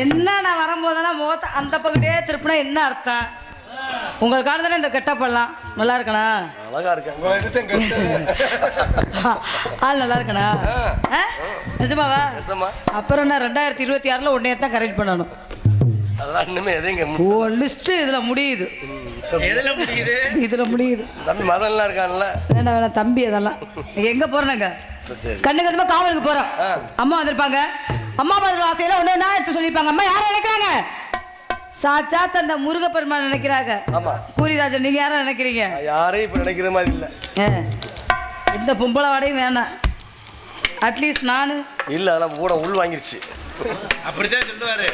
என்ன நான் வரும்போதெல்லாம் முகத்தை அந்த பக்கத்தே திருப்பினா என்ன அர்த்தம்? உங்களுக்கான தானே இந்த கெட்டப்பெல்லாம் நல்லா இருக்கணும். அழகா இருக்கேன். ஆள் நல்லா இருக்கணா? நிஜமாவா? அப்புறம் என்ன 2026 உடனே தான் கரெக்ட் பண்ணணும். அதெல்லாம் இன்னுமே எதையும் ஓ லிஸ்ட் இதுல முடியுது. எதுல முடியுது? இதுல முடியுது. தம்பி மதன்லாம் இருக்கான்ல. வேணா வேணா தம்பி அதெல்லாம் எங்க போறேங்க? கண்ணு கதுமா காவலுக்கு போறோம். அம்மா வந்திருப்பாங்க. அம்மா பதில் ஆசையில ஒண்ணு என்ன எடுத்து சொல்லிருப்பாங்க. அம்மா யாரை நினைக்கிறாங்க? சாச்சாத் அந்த முருகப்பெருமான் நினைக்கிறாங்க. கூரிராஜன் நீங்க யாரும் நினைக்கிறீங்க? யாரையும் இப்ப நினைக்கிற மாதிரி இல்ல. எந்த பொம்பளை வாடையும் வேணாம். அட்லீஸ்ட் நானு இல்ல அதெல்லாம் கூட உள் வாங்கிருச்சு. அப்படிதான் சொல்லுவாரு.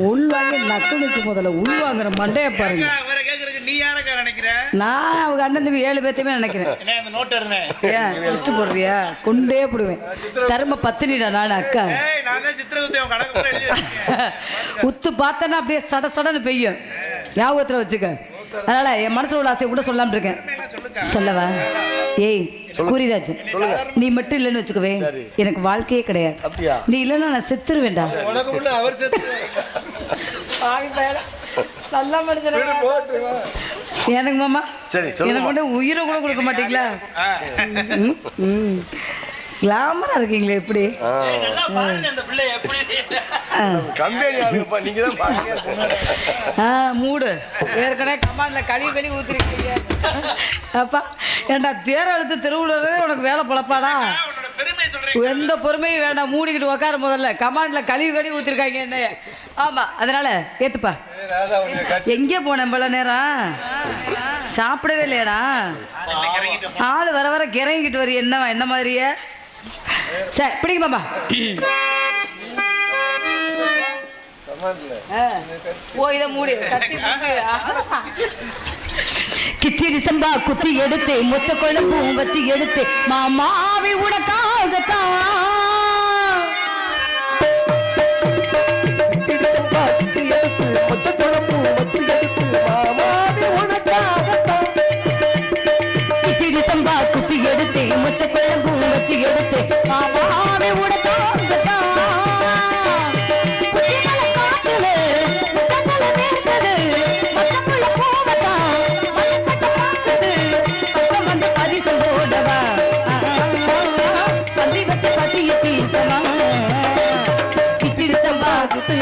உள் வாங்கி நக்குனுச்சு. முதல்ல உள் வாங்குற மண்டைய பாருங்க. அவரை கேக்குறதுக்கு நீ யாரக்கா நினைக்கிற? நான் அவங்க அண்ணன் தம்பி 7 பேத்தையுமே நினைக்கிறேன். இந்த நோட் இருந்தேன். ஏன் லிஸ்ட் போடுறியா? கொண்டே போடுவேன். தர்ம பத்தினிடா நான் அக்கா. நான் தான் சித்திரகுப்தி உன் கணக்கு கூட எழுதி வச்சிருக்கேன். உத்து பார்த்தேன்னா அப்படியே சட சடன்னு பெய்யும். ஞாபகத்தில் வச்சுக்க. அதனால என் மனசுல உள்ள ஆசையை கூட சொல்லாம இருக்கேன். சொல்லவா? ஏய் கூரிராஜ், நீ மட்டும் இல்லைன்னு வச்சுக்கவே எனக்கு வாழ்க்கையே கிடையாது. நீ இல்லைன்னா நான் செத்துருவேண்டா. நல்ல மனுஷன் எனக்கு மாமா. எனக்கு மட்டும் உயிரை கூட கொடுக்க மாட்டீங்களா? கிளாமரா இருக்கீங்களே எப்படி? மூடு ஏற்கனவே கமாண்ட்ல கழுவி ஊத்திருக்கீங்க. அப்பா ஏண்டா தேர எழுத்து திருவுள்ளதே உனக்கு வேலை பொழப்பாடா? எந்த பொறுமையும் வேண்டாம். மூடிக்கிட்டு உக்கார முதல்ல. கமாண்ட்ல கழுவி ஊத்திருக்காங்க என்ன. ஆமா அதனால ஏத்துப்பா. எங்கே போனேன் பல நேரம்? சாப்பிடவே இல்லையாடா? ஆளு வர வர கிறங்கிட்டு வரி என்ன மாதிரியே. சரி பிடிக்கும் பாப்பா. ஓ இதை மூடி கிச்சடி சம்பா குத்தி எடுத்து மொச்ச குழம்பும் வச்சு எடுத்து மாமாவி உனக்காகத்தான். கிச்சடி சம்பா குத்தி எடுத்து மொச்ச குழம்பும் வச்சு எடுத்து மாமாவி உனக்காகத்தான்.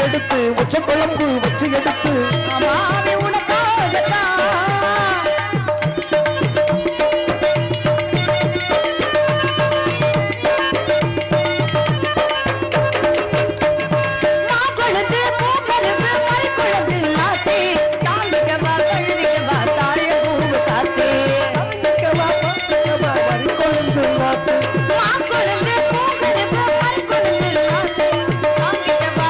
எடுத்து உச்ச குழம்பு வச்சு எடுத்து மாமாவே உனக்காகத்தான். மாக்குழந்து பூக்கரும்பு மறிக்குழந்து நாத்தே தாண்டிக்கவா கழுவிக்கவா தாழ பூவு காத்தே தாண்டிக்கவா பாக்கவா மறிக்குழந்து நாத்தே மாக்குழந்து பூக்கரும்பு மறிக்குழந்து நாத்தே தாண்டிக்கவா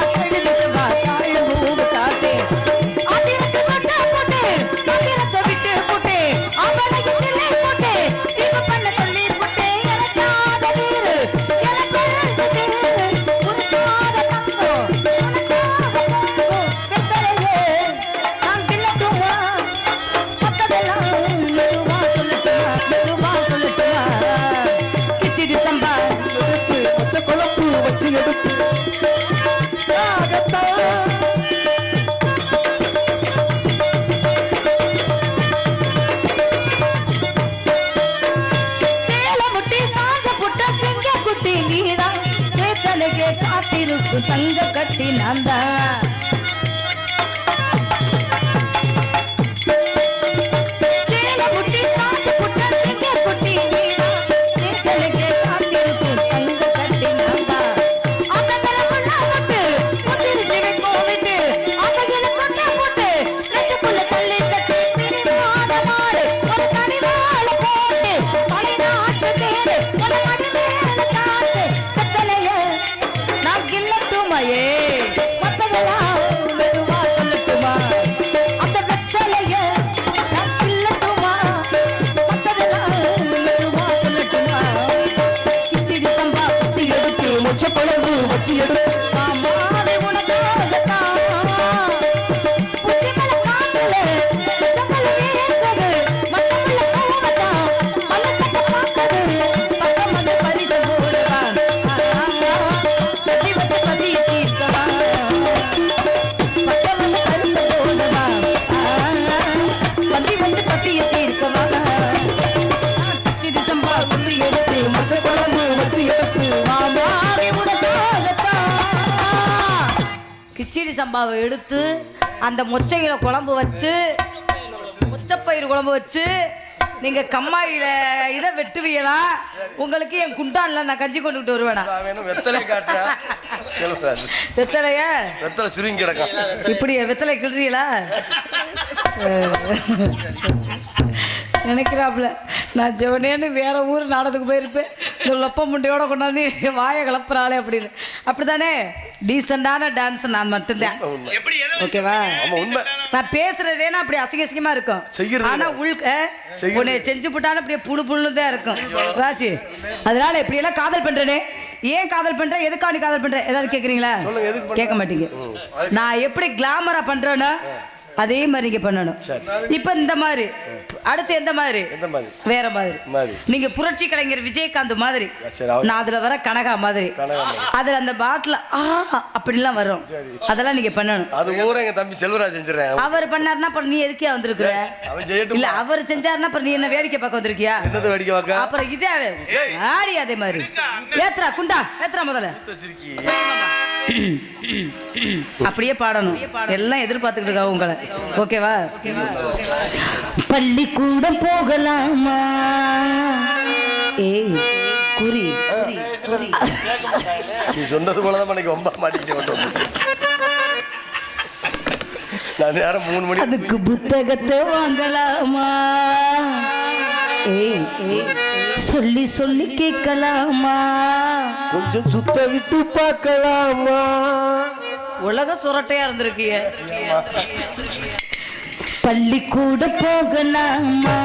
தங்க கட்டி நான்தா பரிசு போடுவான். கிச்சடி சம்பாவை எடுத்து அந்த மொச்சைகளை குழம்பு வச்சு மொச்சப்பயிறு குழம்பு வச்சு நீங்க கம்மாயில இதை வெட்டுவீங்களா? உங்களுக்கு என் குண்டான்ல நான் கஞ்சி கொண்டுகிட்டு வருவேனா? வெத்தலை காட்டுறேன். வெத்தலைய வெத்தலை சுருங்கி கிடக்கும். இப்படி வெத்தலை கிடுறீங்களா? நினைக்கிறாப்புல நான் ஜெவனேன்னு வேற ஊர் நாடகத்துக்கு போயிருப்பேன். இந்த லொப்ப முண்டையோட கொண்டாந்து வாயை கிளப்புறாளே அப்படின்னு. அப்படித்தானே? டீசெண்டான டான்ஸ் நான் மட்டும்தான். ஓகேவா? நான் பேசுறது வேணா அப்படி அசிங்கமா இருக்கும். ஆனா உன்னை செஞ்சு போட்டாலும் அப்படியே புழு புழுன்னு தான் இருக்கும் ராசி. அதனால இப்படி எல்லாம் காதல் பண்றேனே. ஏன் காதல் பண்ற? எதுக்காக நீ காதல் பண்ற? ஏதாவது கேக்குறீங்களா? கேட்க மாட்டீங்க. நான் எப்படி கிளாமரா பண்றேன்னா அதே மாதிரி நீங்க பண்ணணும். இப்ப இந்த மாதிரி அடுத்து எந்த மாதிரி? வேற மாதிரி. நீங்க புரட்சி கலைஞர் விஜயகாந்த் மாதிரி, நான் அதுல வர கனகா மாதிரி, அதுல அந்த பாட்டில் அப்படிலாம் வரும். அதெல்லாம் நீங்க பண்ணணும். அது ஊரே எங்க தம்பி செல்வராஜ் செஞ்சுறேன். அவர் பண்ணாருன்னா அப்புறம் நீ எதுக்கே வந்திருக்கிற? இல்ல அவர் செஞ்சாருன்னா அப்புறம் நீ என்ன வேடிக்கை பார்க்க வந்திருக்கியா? என்னது வேடிக்கை பார்க்க? அப்புறம் இதே ஆடி அதே மாதிரி ஏத்ரா குண்டா ஏத்ரா முதல்ல அப்படியே பாடணும். எல்லாம் எதிர்பார்த்துக்கிட்டு இருக்கா உங்களை. ஓகேவா? பள்ளிக்கூடம் போகலாமா? ஏய் குறி நீ சொன்னது போலதான் எனக்கு ரொம்ப மாட்டிக்கிட்டு நான் நேரம் 3 மணி. அதுக்கு புத்தகத்தை வாங்கலாமா? ஏய் சொல்லி சொல்லி கேட்கலாமா? கொஞ்சம் சுத்த விட்டு பார்க்கலாமா? உலக சுரட்டையா இருந்திருக்கிய. பள்ளிக்கூட போகலாமா?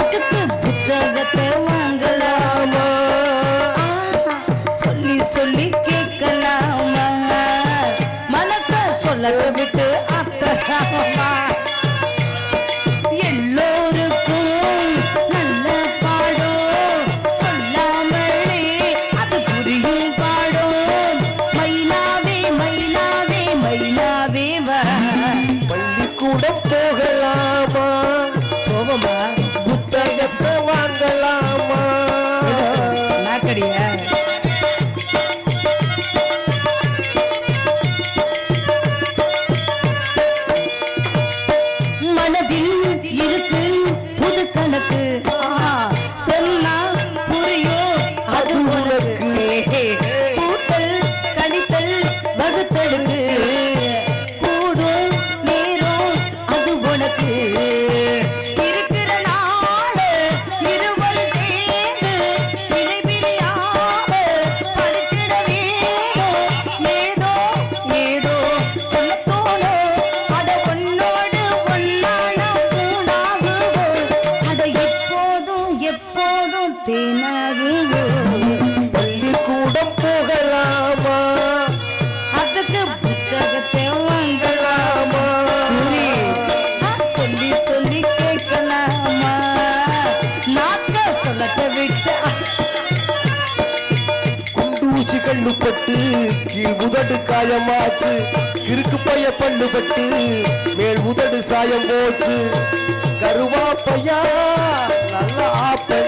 அதுக்கு புத்தகத்தை வாங்கலாமா? சொல்லி சொல்லி கேட்கலாமா? மனச சொல்ல விட்டு அத்தலாமா? பள்ளிக்கூடம் போகலாமா? அதுக்கு புத்தகத்தை வாங்கலாமா? சொல்லி சொல்லி கேட்கலாமா? நாக்க சொல்லத்தை விட்டு குண்டூசி கண்ணுப்பட்டு கீழ் உதடு காயமாச்சு. இருக்கு பைய பண்ணுபட்டு மேல் உதடு சாயம் போச்சு. கருவாப்பையா நல்ல ஆப்பை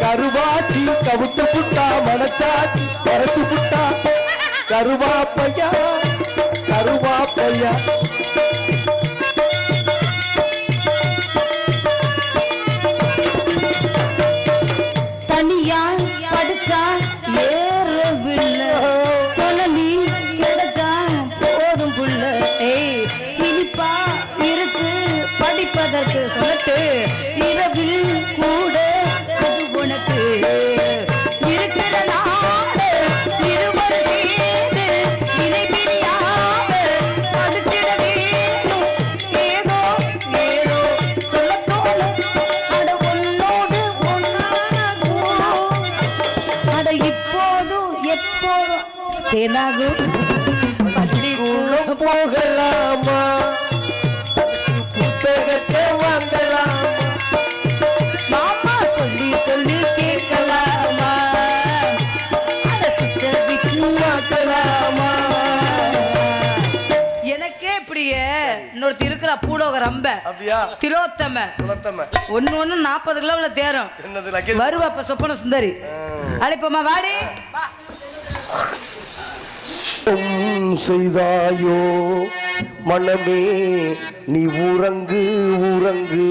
கருவாச்சி கவுத்து புட்டா மனச்சாச்சி பரசு புட்டா. கருவாப்பையா கருவாப்பையா தனியா படிச்சா ஏறவில்லை, தொழலி கிடைச்சா போதும் புள்ள. ஏய் இனிப்பா இருக்கு படிப்பதற்கு சொல்லட்டு இரவில் கூட அது உனக்கு இருக்கிற நாடு இருவர் சேர்ந்து இணை பிரியாம அதுக்கிட வேணும். ஏதோ ஏதோ சொல்லத்தோடு அட உன்னோடு ஒன்னான கூடும். அட இப்போதும் எப்போதும் தேனாகும். பள்ளிக்கூடம் போகலாமா? புத்தகத்தை வாங்கலாமா? மாமா சொல்லி சொல்லி கேட்கலாமா? எனக்கே இப்படியே இன்னொருத்தி இருக்கிற பூடோக ரொம்ப அப்படியா? திலோத்தம ஒன்னு 40 கிலோவில் தேரும் வருவாப்ப சொப்பன சுந்தரி அழைப்போமா வாடி. குற்றம் செய்தாயோ மனமே நீ உறங்கு உறங்கு